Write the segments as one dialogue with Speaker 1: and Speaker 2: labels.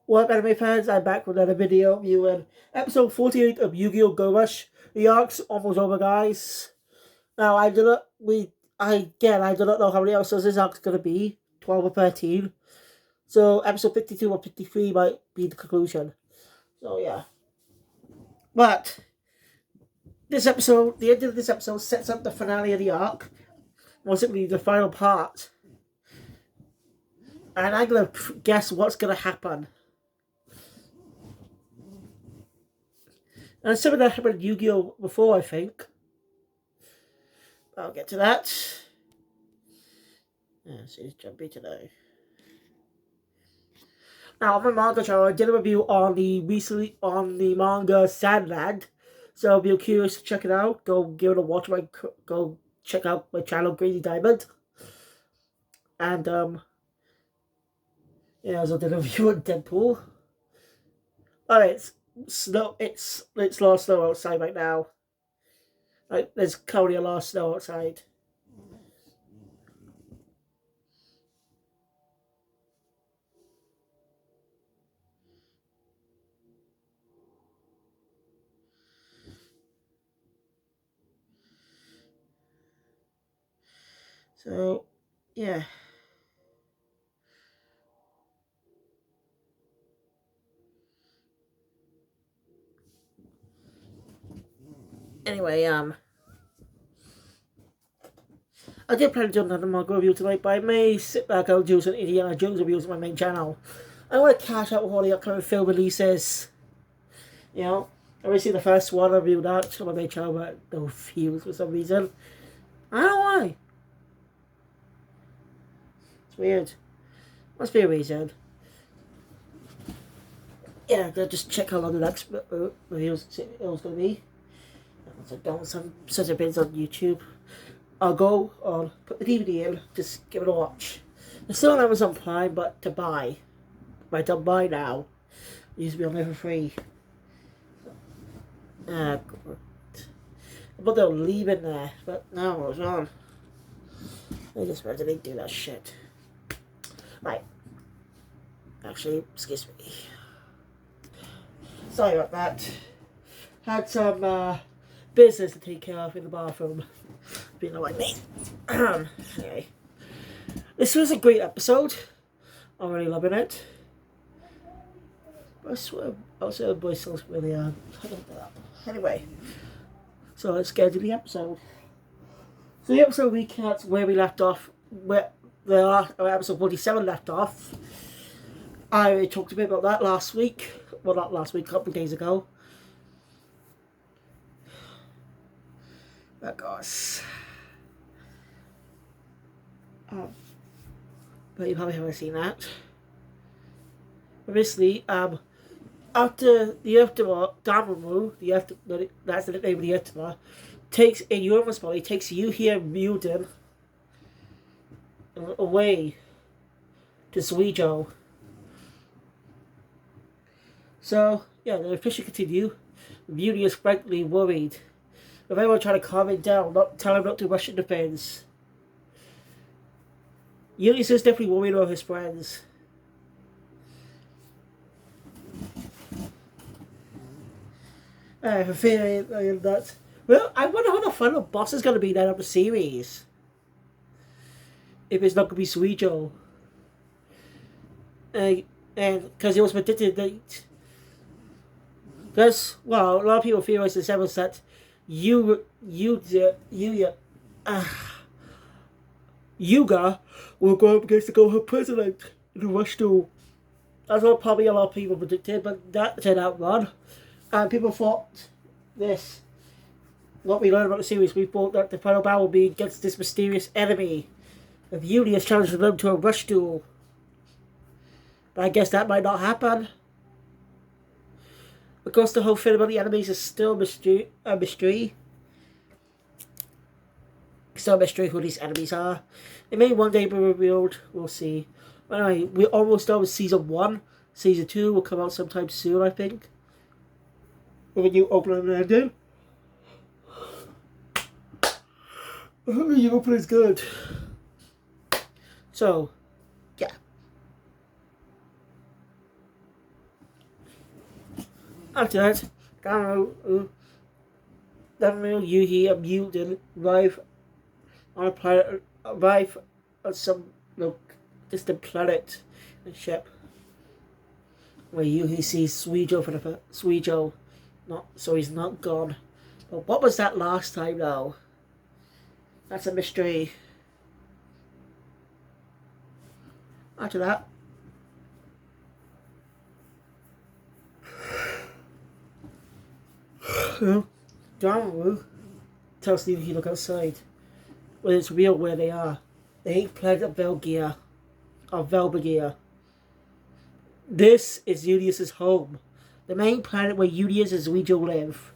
Speaker 1: What up, anime fans? I'm back with another video reviewing episode 48 of Yu-Gi-Oh! Go Rush. The arc's almost over, guys. Now, I do not know how many episodes this arc's gonna be, 12 or 13. So, episode 52 or 53 might be the conclusion. So, yeah. But, the end of this episode sets up the finale of the arc. More simply, the final part. And I'm gonna guess what's gonna happen. And some of that happened in Yu-Gi-Oh! Before, I think. I'll get to that. Yeah, so it's jumpy today. Now, on my manga channel, I did a review on the manga Sandland. So if you're curious to check it out, go give it a watch. Go check out my channel, Crazy Diamond. And yeah, I did a review on Deadpool. Alright, it's a lot of snow outside right now. Like, there's currently a lot of snow outside. So, yeah. Anyway, I did plan to do another manga review tonight, but I may sit back and do some Indiana Jones reviews on my main channel. I want to cash out with all the upcoming film releases. You know, I already see the first one, I reviewed that on my main channel, but no views for some reason. I don't know why. It's weird. Must be a reason. Yeah, I'll just check how long the next review is going to be. Once I've done some such a bits on YouTube, I'll go on, put the DVD in, just give it a watch. It's still on Amazon Prime, but to buy. If I don't buy now, it used to be on there for free. But they'll leave it there, but no, it's on. They just randomly do that shit. Right. Actually, excuse me. Sorry about that. Had some business to take care of in the bathroom. Being like me. Anyway. This was a great episode. I'm really loving it. I swear, also the voice sounds really Anyway. So let's get into the episode. So the episode recaps where we left off, where episode 47 left off. I already talked a bit about that last week. Well, not last week, a couple of days ago. Of course. But you probably haven't seen that. Obviously, after the Earthmother, Damamu, that's the name of the Earthmother, takes in Yoruma's body, takes Yuhia Muden away to Suijo. So, yeah, the official continue. Beauty is frankly worried. With everyone trying to calm it down, not tell him not to rush into things. Yulius is definitely worried about his friends. I have a feeling that. Well, I wonder how the final boss is going to be then of the series. If it's not going to be Suijo. And because it was predicted that. Because, well, a lot of people theorize this episode that Yuga will go up against the Gohan president in the rush duel. That's what probably a lot of people predicted, but that turned out wrong. And people thought this. What we learned about the series, we thought that the final battle would be against this mysterious enemy. And Julius challenged them to a rush duel. But I guess that might not happen. Of course, the whole thing about the enemies is still a mystery. Still a mystery who these enemies are. It may one day be revealed. We'll see. But anyway, we're almost done with season 1. Season 2 will come out sometime soon, I think. With a new opening and ending. I hope the new opening is good. So, yeah. After that, Damaru Yuhi and Mugen arrive on a planet, arrive on some distant planet and ship where Yuhi sees Suijo for the Suijo, not so he's not gone. But what was that last time though? That's a mystery. After that, Damaru tells Yuhi to look outside. Well, it's real where they are. They ain't planet of Velgear. Or Velbegear. This is Julius's home. The main planet where Julius and Zuijo live.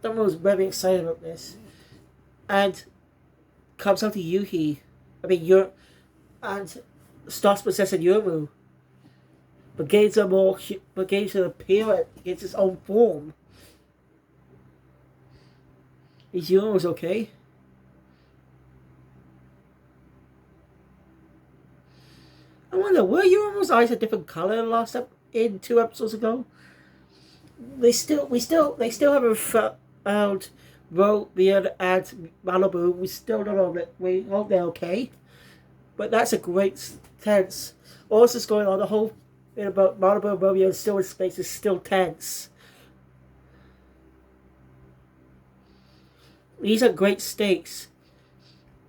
Speaker 1: Damaru was very excited about this. And comes out to Yuhi. And starts possessing Yoru. But gains an appearance, gets his own form. Is Yoru's okay? I wonder, were Yoru's eyes a different colour in 2 episodes ago? They still haven't found Robian and Malibu. We still don't know that. We hope they're okay. But that's a great tense. All this is going on, the whole thing about Malibu and Romeo still in space is still tense. These are great stakes.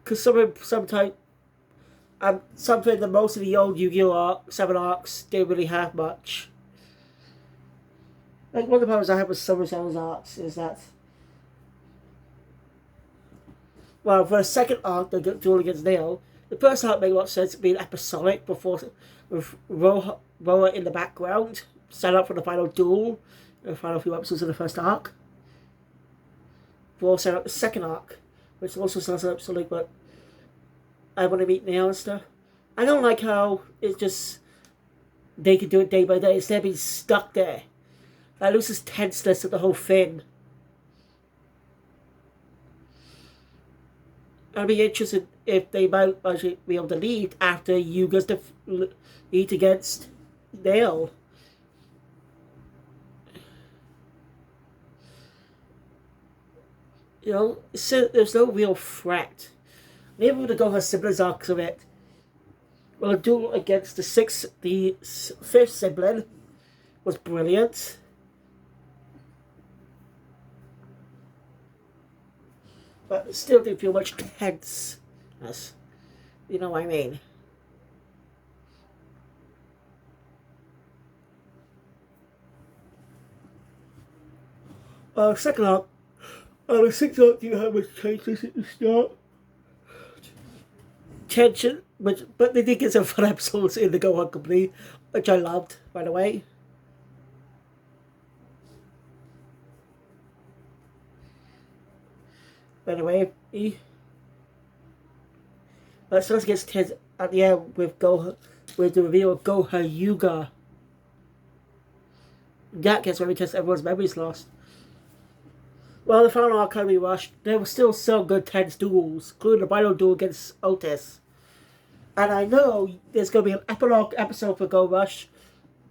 Speaker 1: Because sometimes something that most of the old Yu-Gi-Oh! 7 arcs didn't really have much. Like one of the problems I have with some of those arcs is that, well, for the second arc, the duel against Neo, the first arc made a lot of sense being episodic before, with Roa in the background, set up for the final duel, the final few episodes of the first arc. Before set up the second arc, which also starts episodic, but I want to meet Neo and stuff. I don't like how it's just they can do it day by day instead of being stuck there. That loses tenseness of the whole thing. I'd be interested if they might actually be able to lead after Yuga's defeat against Nail. You know, so there's no real threat. Maybe the Gohan siblings arcs of it. Well, the duel against the fifth sibling was brilliant. But it still didn't feel much tenseness. You know what I mean? Second arc. The sixth arc didn't have much changes at the start. Tension, but they did get some fun episodes in the Gohan Company, which I loved, by the way. Anyway, let's get tense at the end with Gohan, with the reveal of Gohan Yuga. That gets very tense. Everyone's memories lost. Well, the final arc can be rushed. There were still some good tense duels, including the final duel against Otis. And I know there's going to be an epilogue episode for Go Rush.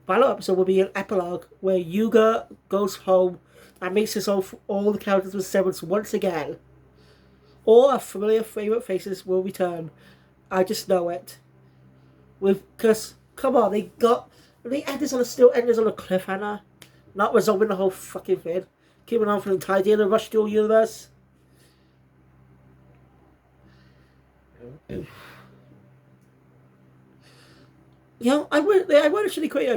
Speaker 1: Final episode will be an epilogue where Yuga goes home and meets all the characters with Severance once again. All our familiar favourite faces will return. I just know it. Because, come on, they end this on a cliffhanger. Not resolving the whole fucking thing. Keeping on for the entirety of the Rush Duel universe. You know, I would actually create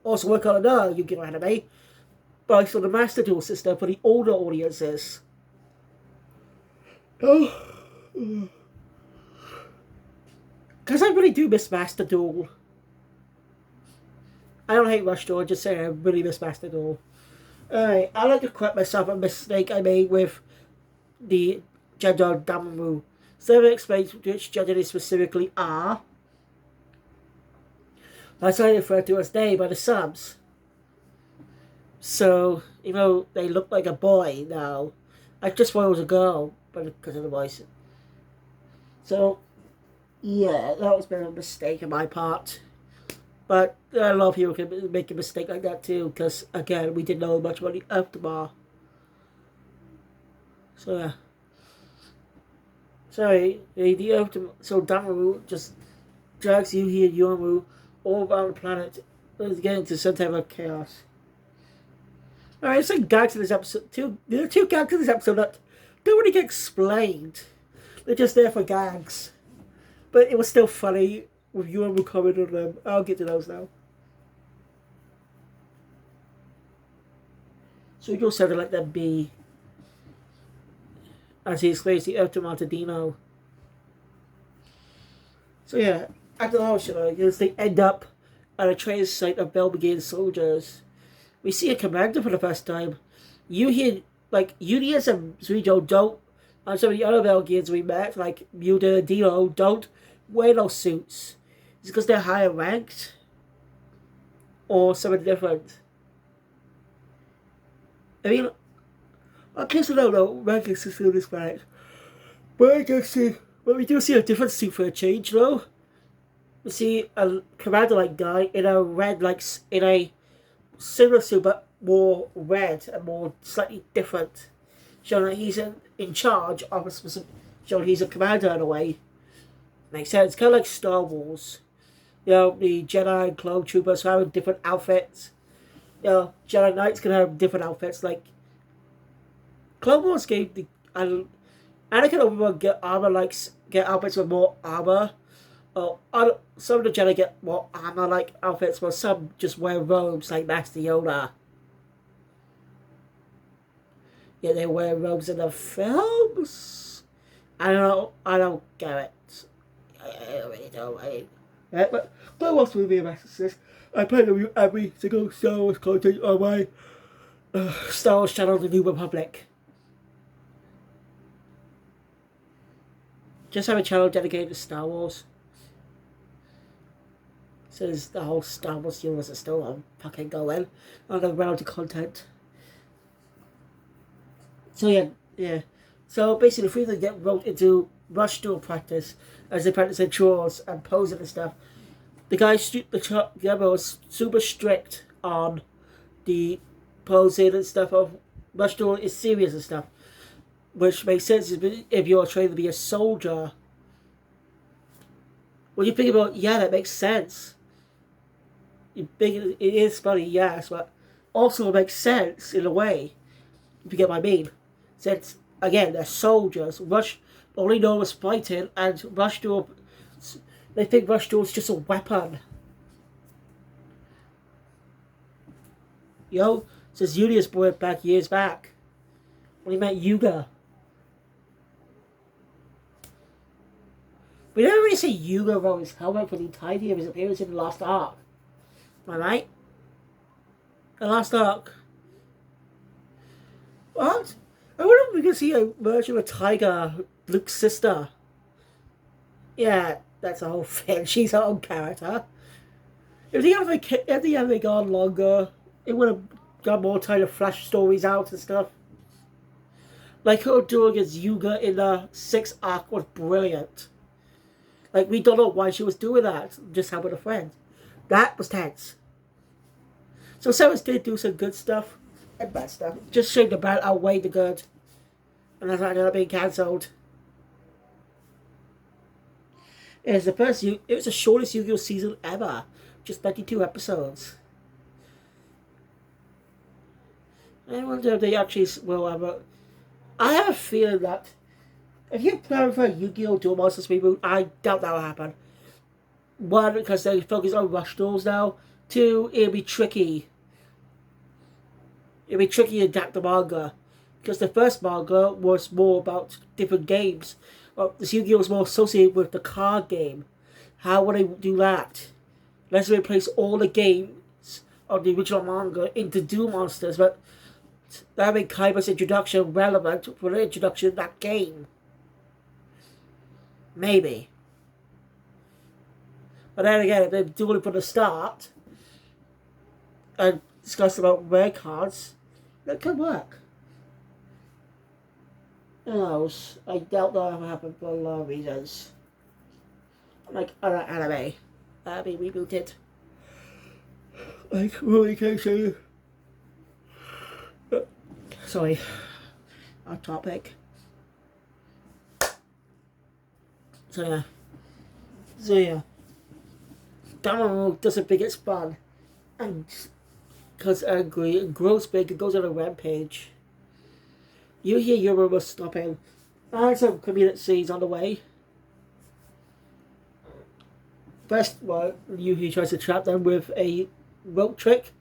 Speaker 1: also work on another Yu-Gi-Oh! Anime based on the Master Duel system for the older audiences. Because I really do miss Master Duel. I don't hate Rush Duel, I just say I really miss Master Duel. Alright, I'd like to correct myself a mistake I made with the gender Damaru. Seven explains which gender they specifically are. That's only referred to as they by the subs. So, even though they look like a boy now, I just thought it was a girl because of the voice. So, Yeah, that was a bit of a mistake on my part. But a lot of people can make a mistake like that too, because again, we didn't know much about the Aftermath. So yeah. Sorry, the Aftermath. So Damaru just drags Yuhi and Yomu all around the planet. It's getting to some type of chaos. Alright, it's like gags in this episode. There are two gags in this episode that don't really get explained. They're just there for gags. But it was still funny with Yomu commenting on them. I'll get to those now. So you just sounded like them be as he explains the Aftermath to Dino. So yeah, after the whole show, they end up at a training site of Belbegin soldiers. We see a commander for the first time. You hear, like, Unius and Zuijo don't, and some of the other Belgians we met, like Muda and Dino, don't wear those suits. It's because they're higher ranked? Or something different? I mean, I guess I don't know, ranking system is right. But I guess but we do see a different suit for a change, though. We see a commander-like guy in a red, like, in a similar suit, but more red and more slightly different. Showing that he's in charge of a specific, showing he's a commander in a way. Makes sense. Kind of like Star Wars. You know, the Jedi and Clone Troopers have different outfits. You know, Jedi Knights can have different outfits. Like, Clone Wars gave the... Anakin Obi-Wan get armor, like, get outfits with more armor. Some of the Jedi get more armor-like outfits, while some just wear robes like Master Yoda. Yeah, they wear robes in the films. I don't get it. I really don't. Yeah, but Clone Wars will be a masterpiece. I play them every single Star Wars content on my Star Wars channel, The New Republic. Just have a channel dedicated to Star Wars. Since the whole Star Wars universe is still on fucking going. On the round of content. So yeah. So basically, the three of them get roped into rush duel practice as they practice their chores and posing and stuff. The guy, the other was super strict on the posing and stuff of rush duel is serious and stuff. Which makes sense if you're trained to be a soldier. When you think about, yeah, that makes sense. You think it is funny, yes, but also it makes sense in a way, if you get what I mean. Since, again, they're soldiers, rush only know is fighting, and rush duel, they think rush duel is just a weapon. You know, since Julius brought it back years back, when he met Yuga. We never really see Yuga roll his helmet for the entirety of his appearance in the last arc. Am I right? The last arc. What? I wonder if we can see a version of Tiger, Luke's sister. Yeah, that's a whole thing. She's her own character. If the anime gone longer, it would have got more time to flash stories out and stuff. Like her duel against Yuga in the 6th arc was brilliant. Like, we don't know why she was doing that. Just having a friend. That was tense. So Severus did do some good stuff and bad stuff. Just showing the bad outweighed the good. And that's why ended up being cancelled. It was the shortest Yu-Gi-Oh season ever. Just 32 episodes. I wonder if they actually will ever... I have a feeling that if you plan for a Yu-Gi-Oh! Duel Monsters reboot, I doubt that will happen. One, because they focus on rush duels now. Two, it'll be tricky. It'll be tricky to adapt the manga. Because the first manga was more about different games. Well, this Yu-Gi-Oh! Was more associated with the card game. How would they do that? Let's replace all the games of the original manga into Duel Monsters, but that made Kaiba's introduction relevant for the introduction of that game. Maybe. But then again, if they're doing it from the start and discuss about rare cards, that could work. Who knows? I doubt that'll ever happen for a lot of reasons. like other anime being rebooted. Like Rurouni Kenshin. Sorry, off topic. So yeah, Damaru doesn't think it's fun, and because angry and grows big and goes on a rampage. You hear Yuma was stopping, and some community scenes on the way. First one, Yuhi tries to trap them with a rope trick.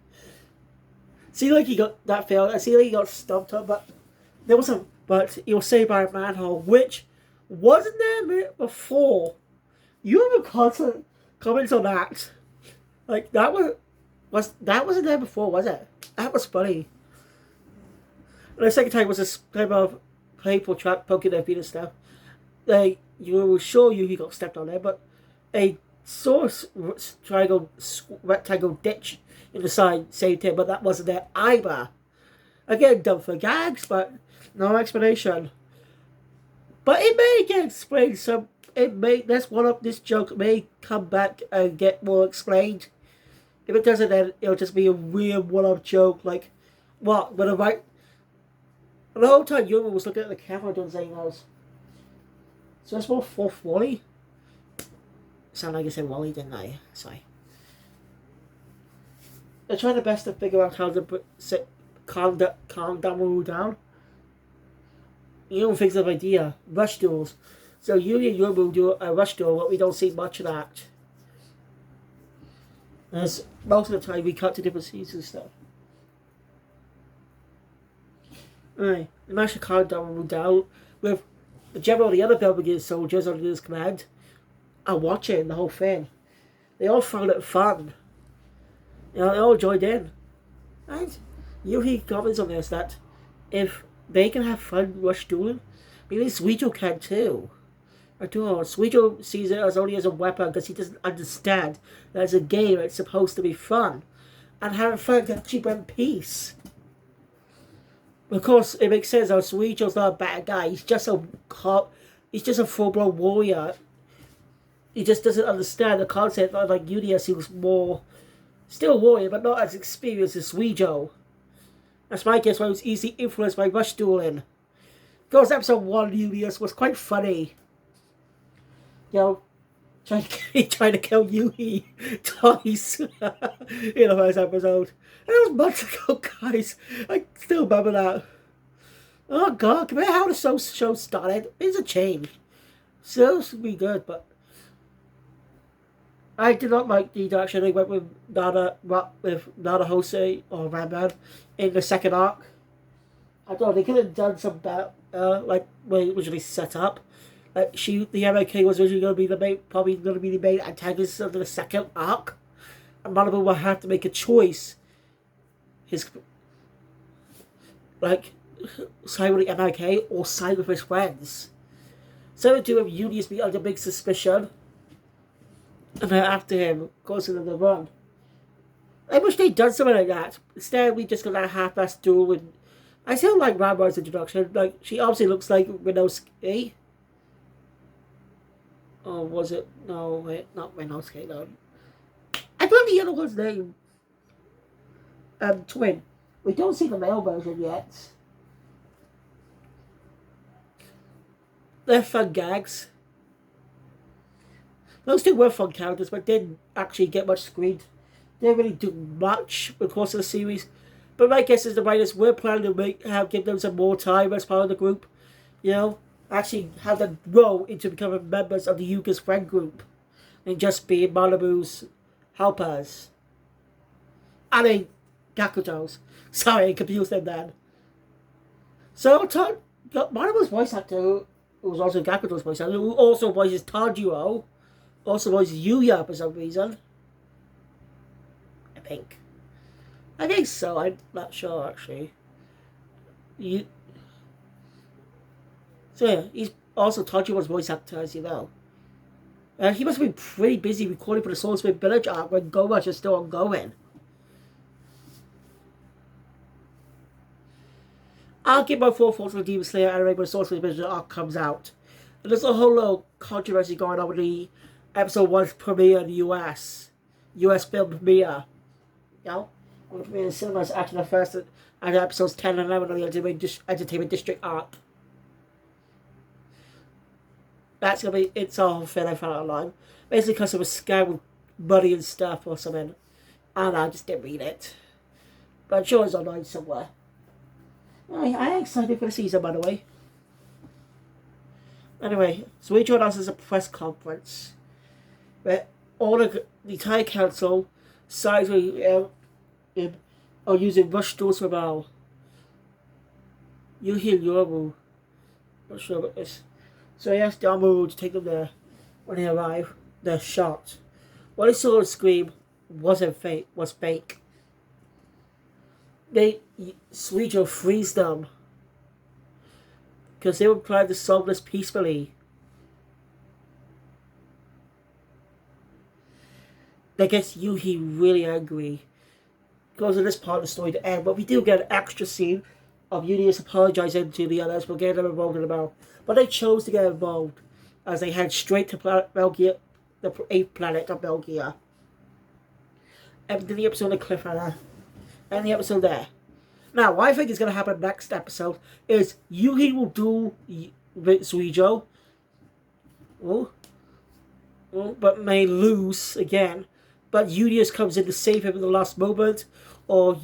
Speaker 1: See, like he got that failed. I see, like he got stumped up, but there was a but he was saved by a manhole, which wasn't there before. You have a constant comments on that. Like that that wasn't there before, was it? That was funny. And the second time was this type of playful trap poking their feet and stuff. Like you were sure he got stepped on there, but a source triangle rectangle ditch in the side saved him, but that wasn't there either. Again, done for gags, but no explanation. But it may get explained. So it may this joke may come back and get more explained. If it doesn't, then it'll just be a weird one-off joke. Like, what? When the right, the whole time Yuma was looking at the camera doing something else. So that's more 440. Sound like I said Wally, didn't I? Sorry. They're trying their best to figure out how to calm Damaru down. Yuma thinks of an idea. Rush duels. So Yui and Yuma do a rush duel, but we don't see much of that. As most of the time we cut to different scenes and stuff. Alright, they managed to calm Damaru down with the general and the other Belgian soldiers under his command are watching the whole thing. They all found it fun. You know, they all joined in. And Yui comments on this that if they can have fun rush dueling, maybe Suijo can too. I don't know. Suijo sees it as only as a weapon because he doesn't understand that it's a game, it's supposed to be fun. And having fun can actually bring peace. Of course, it makes sense how Suijo's not a bad guy. He's just a full-blown warrior. He just doesn't understand the concept, not like Udius, who's more still a warrior, but not as experienced as Suijo. That's my guess why he was easily influenced by rush dueling. Because episode 1 Udius was quite funny. You know, trying to kill Yui twice in the first episode. And that was months ago, guys. I still remember that. Oh god, compared to how the show started, it's a change. Still should be good, but I did not like the direction they went with Nana Hosei or Ranman in the second arc. I don't know, they could have done some better, like when it originally set up. Like the MOK was originally going to be probably going to be the main antagonist of the second arc, and Malibu will have to make a choice. Side with the MOK or side with his friends. So to do with Udius be under big suspicion, and then after him goes into the run. I wish they'd done something like that. Instead, we just got that half-assed duel with. I still like Rambo's introduction. Like she obviously looks like Rinosuke. Or was it? No, wait, not Rinosuke, no. I believe the other one's name. Twin. We don't see the male version yet. They're fun gags. Those two were fun characters, but didn't actually get much screen. They didn't really do much in the course of the series. But my guess is the writers were planning to give them some more time as part of the group. You know? Actually have them grow into becoming members of the Yuga's friend group. And just being Malibu's helpers. I mean, Gakuto's. Sorry, I confused them then. So, Malibu's voice actor, who was also Gakuto's voice actor, who also voices Tanjiro, also voices Yuya for some reason. I think so, I'm not sure actually. So yeah, he's also Tanjiro's voice actor, as you know. And he must have been pretty busy recording for the Soul Spring Village arc when Go Rush is still ongoing. I'll give my full thoughts on the Demon Slayer anime when the Soul Spring Village arc comes out. And there's a whole lot of controversy going on with the episode 1's premiere in the US. US film premiere. You know? Will premiere in cinemas after the first and episodes 10 and 11 on the Entertainment District arc. That's gonna be it's all thing I found out online. Basically because it was scammed with money and stuff or something. And I just didn't read it. But I'm sure it's online somewhere. I am excited for the season, by the way. Anyway, so we announces a press conference where all the entire council sides with are using rush tools for now. You hear Yoru. Not sure about this. So he asked Dormammu to take them there. When they arrive, they're shocked. What they saw on screen wasn't fake. Was fake. Suijo frees them because they were trying to solve this peacefully. That gets Yuhi really angry. Goes in this part of the story to end, but we do get an extra scene of Unius apologizing to the others for getting them involved in the battle. But they chose to get involved as they head straight to Belgia, the 8th planet of Belgia. Ending the episode of cliffhanger. And the episode there. Now, what I think is going to happen next episode is Yuhi will duel with Suijo. But may lose again. But Unius comes in to save him in the last moment. Or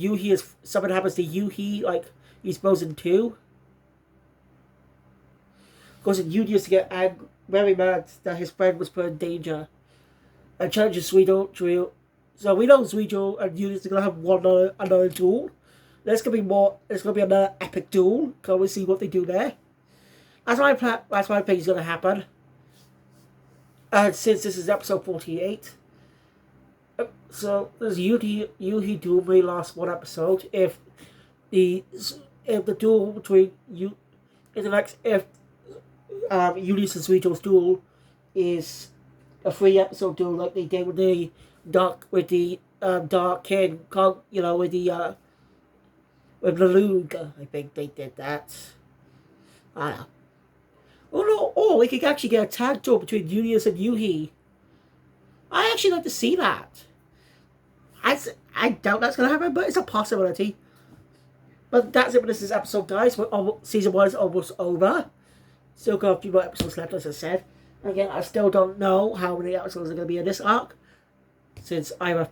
Speaker 1: something happens to Yuhi, like he's frozen too. Causes Unius to get very mad that his friend was put in danger. And challenges Suijo to. So we know Suijo and Unius are going to have another duel. There's going to be another epic duel. Can't we see what they do there? That's what I think is going to happen. And since this is episode 48, so there's Yuhi duel may last one episode. If the duel between Unius and Suijo's duel is a 3-episode duel like they did with the Dark King, with Lelouch, I think they did that. I don't know. Oh no! Oh, we could actually get a tag duel between Unius and Yuhi. I actually like to see that. I doubt that's going to happen, but it's a possibility. But that's it for this episode, guys. Season 1 is almost over. Still got a few more episodes left, as I said. Again, I still don't know how many episodes are going to be in this arc, since either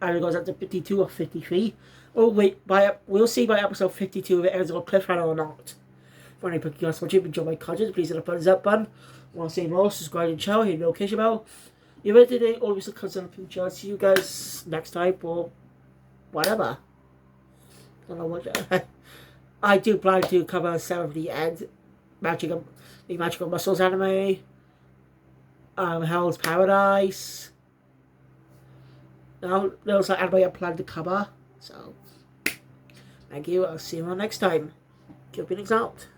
Speaker 1: goes up to 52 or 53. Oh wait, we'll see by episode 52 if it ends on a cliffhanger or not. For any particular watching, if you enjoy my content, please hit the thumbs up button. Want to see more, subscribe to the channel, hit the notification bell. You're ready today, always a concern in the future. See you guys next time or whatever. Don't know what. I do plan to cover some of the end Magical Muscles anime, Hell's Paradise. Now, there's an anime I plan to cover. So, thank you. I'll see you all next time. Keep Phoenix out.